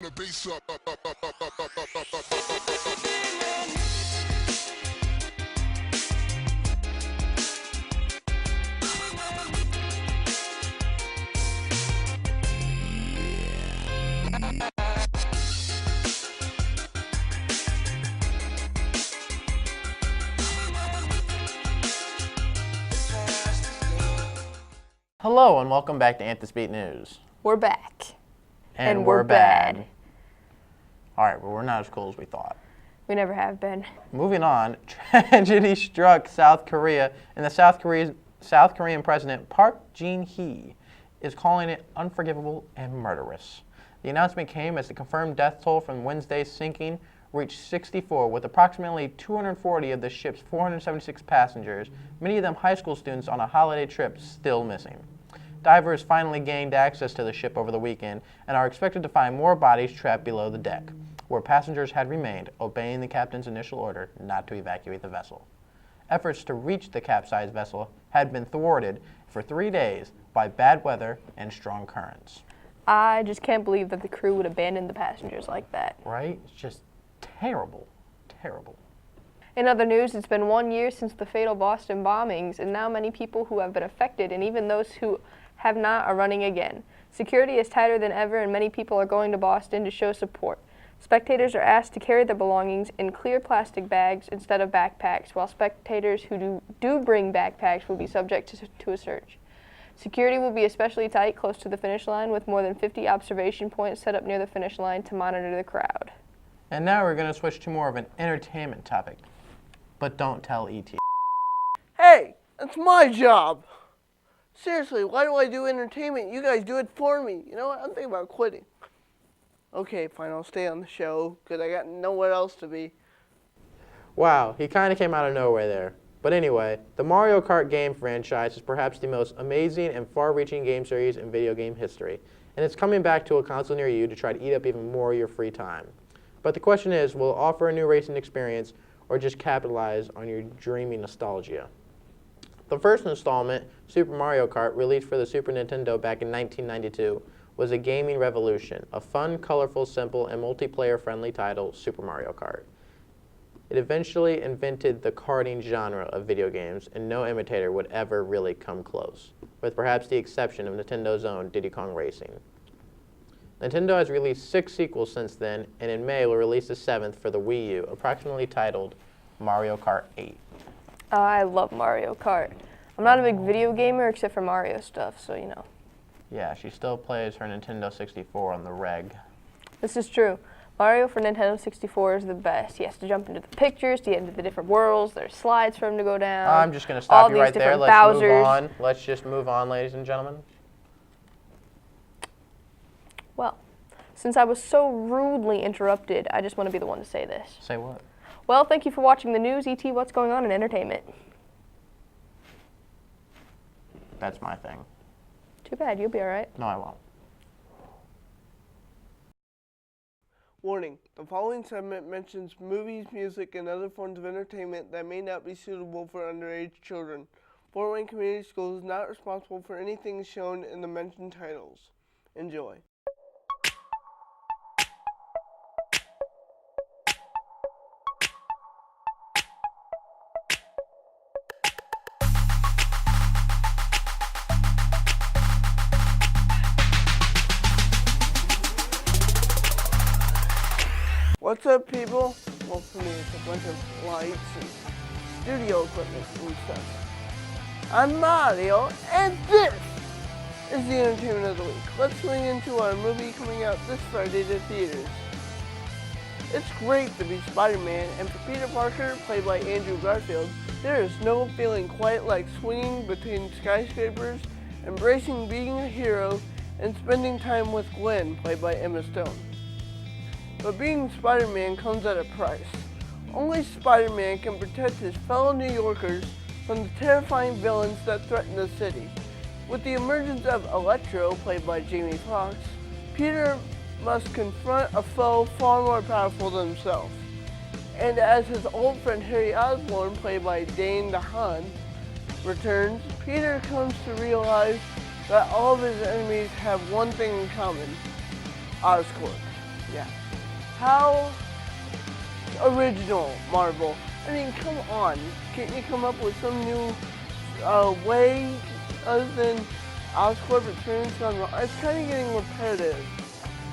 The bass up. Hello and welcome back to Anthis Beat News. We're back. And we're bad. Alright, but we're not as cool as we thought. We never have been. Moving on, tragedy struck South Korea, and the South Korean President Park Geun-hye is calling it unforgivable and murderous. The announcement came as the confirmed death toll from Wednesday's sinking reached 64, with approximately 240 of the ship's 476 passengers, many of them high school students on a holiday trip, still missing. Divers finally gained access to the ship over the weekend and are expected to find more bodies trapped below the deck, where passengers had remained, obeying the captain's initial order not to evacuate the vessel. Efforts to reach the capsized vessel had been thwarted for 3 days by bad weather and strong currents. I just can't believe that the crew would abandon the passengers like that. Right? It's just terrible. Terrible. In other news, it's been 1 year since the fatal Boston bombings, and now many people who have been affected, and even those who have not, are running again. Security is tighter than ever, and many people are going to Boston to show support. Spectators are asked to carry their belongings in clear plastic bags instead of backpacks, while spectators who do bring backpacks will be subject to a search. Security will be especially tight close to the finish line, with more than 50 observation points set up near the finish line to monitor the crowd. And now we're going to switch to more of an entertainment topic. But don't tell E.T. Hey, that's my job. Seriously, why do I do entertainment? You guys do it for me. You know what? I'm thinking about quitting. Okay, fine, I'll stay on the show because I got nowhere else to be. Wow, he kind of came out of nowhere there. But anyway, the Mario Kart game franchise is perhaps the most amazing and far-reaching game series in video game history. And it's coming back to a console near you to try to eat up even more of your free time. But the question is, will it offer a new racing experience or just capitalize on your dreamy nostalgia? The first installment, Super Mario Kart, released for the Super Nintendo back in 1992, was a gaming revolution, a fun, colorful, simple, and multiplayer-friendly title, Super Mario Kart. It eventually invented the karting genre of video games, and no imitator would ever really come close, with perhaps the exception of Nintendo's own Diddy Kong Racing. Nintendo has released 6 sequels since then, and in May will release the 7th for the Wii U, approximately titled Mario Kart 8. I love Mario Kart. I'm not a big video gamer except for Mario stuff, so you know. Yeah, she still plays her Nintendo 64 on the reg. This is true. Mario for Nintendo 64 is the best. He has to jump into the pictures, to get into the different worlds. There's slides for him to go down. I'm just going to stop you right there. Let's Bowsers. move on. Let's just move on, ladies and gentlemen. Well, since I was so rudely interrupted, I just want to be the one to say this. Say what? Well, thank you for watching the news. E.T., what's going on in entertainment? That's my thing. Too bad. You'll be all right. No, I won't. Warning, the following segment mentions movies, music, and other forms of entertainment that may not be suitable for underage children. Fort Wayne Community Schools is not responsible for anything shown in the mentioned titles. Enjoy. What's up, people? Well, for me, it's a bunch of lights and studio equipment and stuff. I'm Mario, and this is the entertainment of the week. Let's swing into our movie coming out this Friday to theaters. It's great to be Spider-Man, and for Peter Parker, played by Andrew Garfield, there is no feeling quite like swinging between skyscrapers, embracing being a hero, and spending time with Gwen, played by Emma Stone. But being Spider-Man comes at a price. Only Spider-Man can protect his fellow New Yorkers from the terrifying villains that threaten the city. With the emergence of Electro, played by Jamie Foxx, Peter must confront a foe far more powerful than himself. And as his old friend Harry Osborn, played by Dane DeHaan, returns, Peter comes to realize that all of his enemies have one thing in common: Oscorp. Yeah. How original, Marvel. I mean, come on. Can't you come up with some new way other than Oscorp experience on? It's kind of getting repetitive.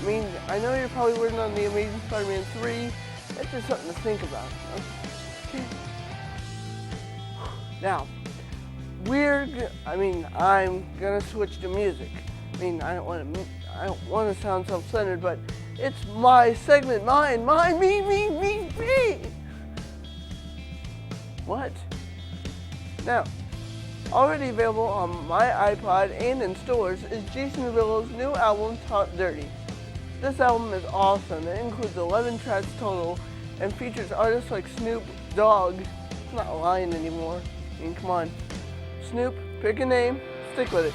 I mean, I know you're probably working on the Amazing Spider-Man 3. That's just something to think about. Okay. Now, I'm gonna switch to music. I mean, I don't want to sound self-centered, but it's my segment, mine, me. What? Now, already available on my iPod and in stores is Jason Derulo's new album, Talk Dirty. This album is awesome. It includes 11 tracks total and features artists like Snoop Dogg. It's not a lion anymore. I mean, come on. Snoop, pick a name, stick with it.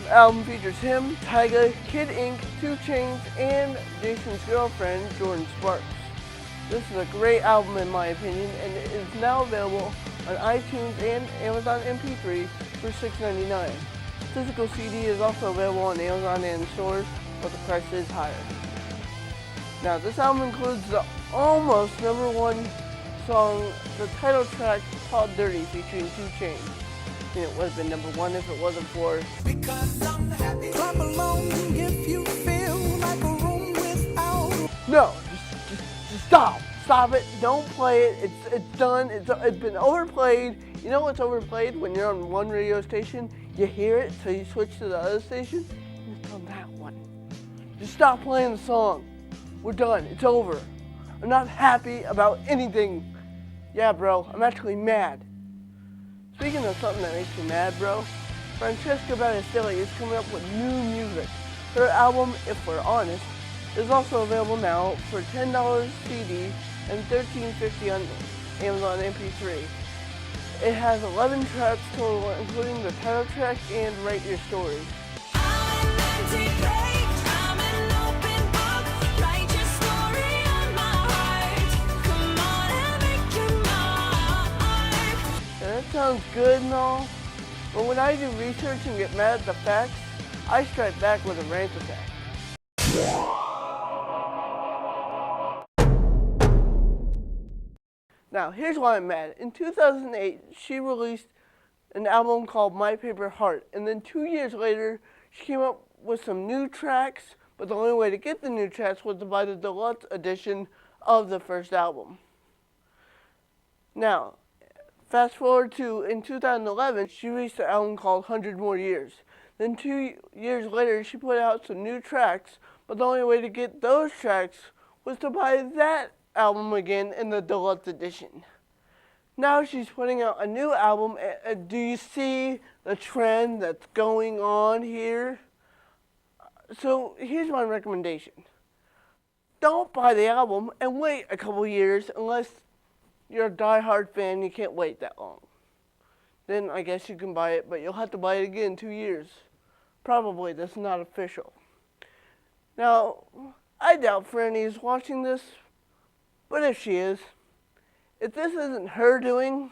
Album features him, Tyga, Kid Ink, 2 Chainz, and Jason's girlfriend, Jordan Sparks. This is a great album in my opinion, and it is now available on iTunes and Amazon MP3 for $6.99. Physical CD is also available on Amazon and stores, but the price is higher. Now, this album includes the almost #1 song, the title track, Talk Dirty, featuring 2 Chainz. I mean, it would have been #1 if it wasn't for... Because I'm happy. Clap along if you feel like a room without... No, just stop. Stop it. Don't play it. It's done. It's been overplayed. You know what's overplayed? When you're on one radio station, you hear it, so you switch to the other station, and it's on that one. Just stop playing the song. We're done. It's over. I'm not happy about anything. Yeah, bro, I'm actually mad. Speaking of something that makes me mad, bro, Francesca Battistelli is coming up with new music. Her album, If We're Honest, is also available now for $10 CD and $13.50 on Amazon MP3. It has 11 tracks total, including the title track and Write Your Story. That sounds good and all, but when I do research and get mad at the facts, I strike back with a rant attack. Now, here's why I'm mad. In 2008, she released an album called My Paper Heart, and then 2 years later, she came up with some new tracks, but the only way to get the new tracks was to buy the deluxe edition of the first album. Now, fast forward to in 2011, she released an album called 100 More Years. Then 2 years later, she put out some new tracks, but the only way to get those tracks was to buy that album again in the deluxe edition. Now she's putting out a new album. Do you see the trend that's going on here? So here's my recommendation. Don't buy the album and wait a couple years unless you're a die-hard fan and you can't wait that long. Then I guess you can buy it, but you'll have to buy it again in 2 years. Probably, that's not official. Now, I doubt Franny is watching this, but if she is, if this isn't her doing,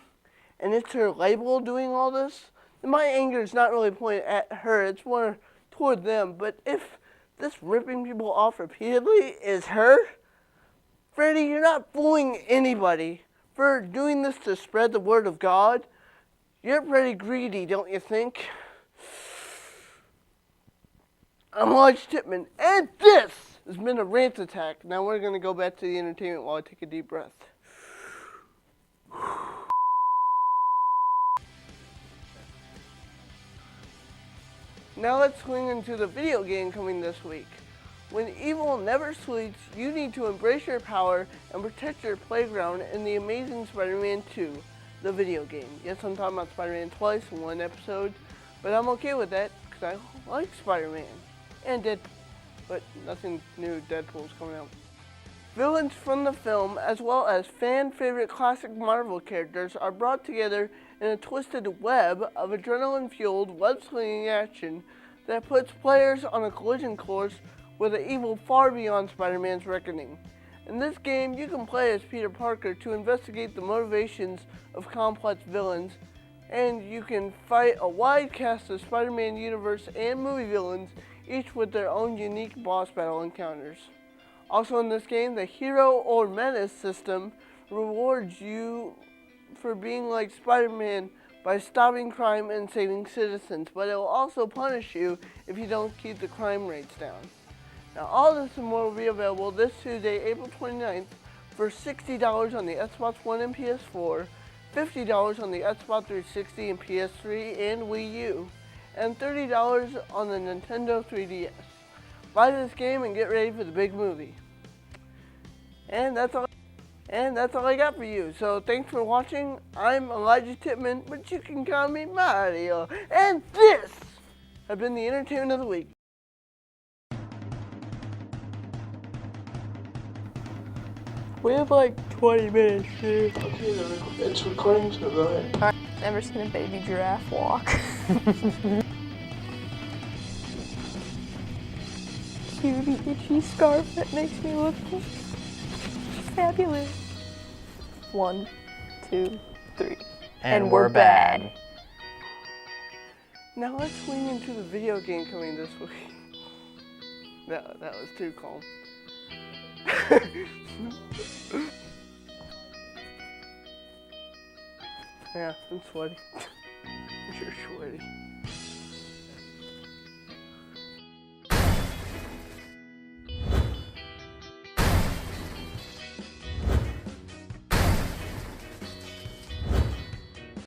and it's her label doing all this, then my anger is not really pointed at her, it's more toward them. But if this ripping people off repeatedly is her, Freddie, you're not fooling anybody for doing this to spread the word of God. You're pretty greedy, don't you think? I'm Lodge Tipman, and this has been a rant attack. Now we're going to go back to the entertainment while I take a deep breath. Now let's swing into the video game coming this week. When evil never sleeps, you need to embrace your power and protect your playground in The Amazing Spider-Man 2, the video game. Yes, I'm talking about Spider-Man twice in one episode, but I'm okay with that because I like Spider-Man and Deadpool, but nothing new. Deadpool's coming out. Villains from the film, as well as fan-favorite classic Marvel characters, are brought together in a twisted web of adrenaline-fueled, web-slinging action that puts players on a collision course with an evil far beyond Spider-Man's reckoning. In this game, you can play as Peter Parker to investigate the motivations of complex villains, and you can fight a wide cast of Spider-Man universe and movie villains each with their own unique boss battle encounters. Also in this game, the Hero or Menace system rewards you for being like Spider-Man by stopping crime and saving citizens, but it will also punish you if you don't keep the crime rates down. Now all this and more will be available this Tuesday, April 29th for $60 on the Xbox One and PS4, $50 on the Xbox 360 and PS3 and Wii U, and $30 on the Nintendo 3DS. Buy this game and get ready for the big movie. And that's all I got for you. So thanks for watching. I'm Elijah Tippman, but you can call me Mario. And this has been the Entertainment of the Week. We have like 20 minutes, dude. Okay, it's recording, so go ahead. Alright, never seen a baby giraffe walk. Cutie itchy scarf that makes me look fabulous. 1, 2, 3. And we're bad. Now let's swing into the video game coming this week. That was too calm. Yeah, I'm sweaty. You're sweaty.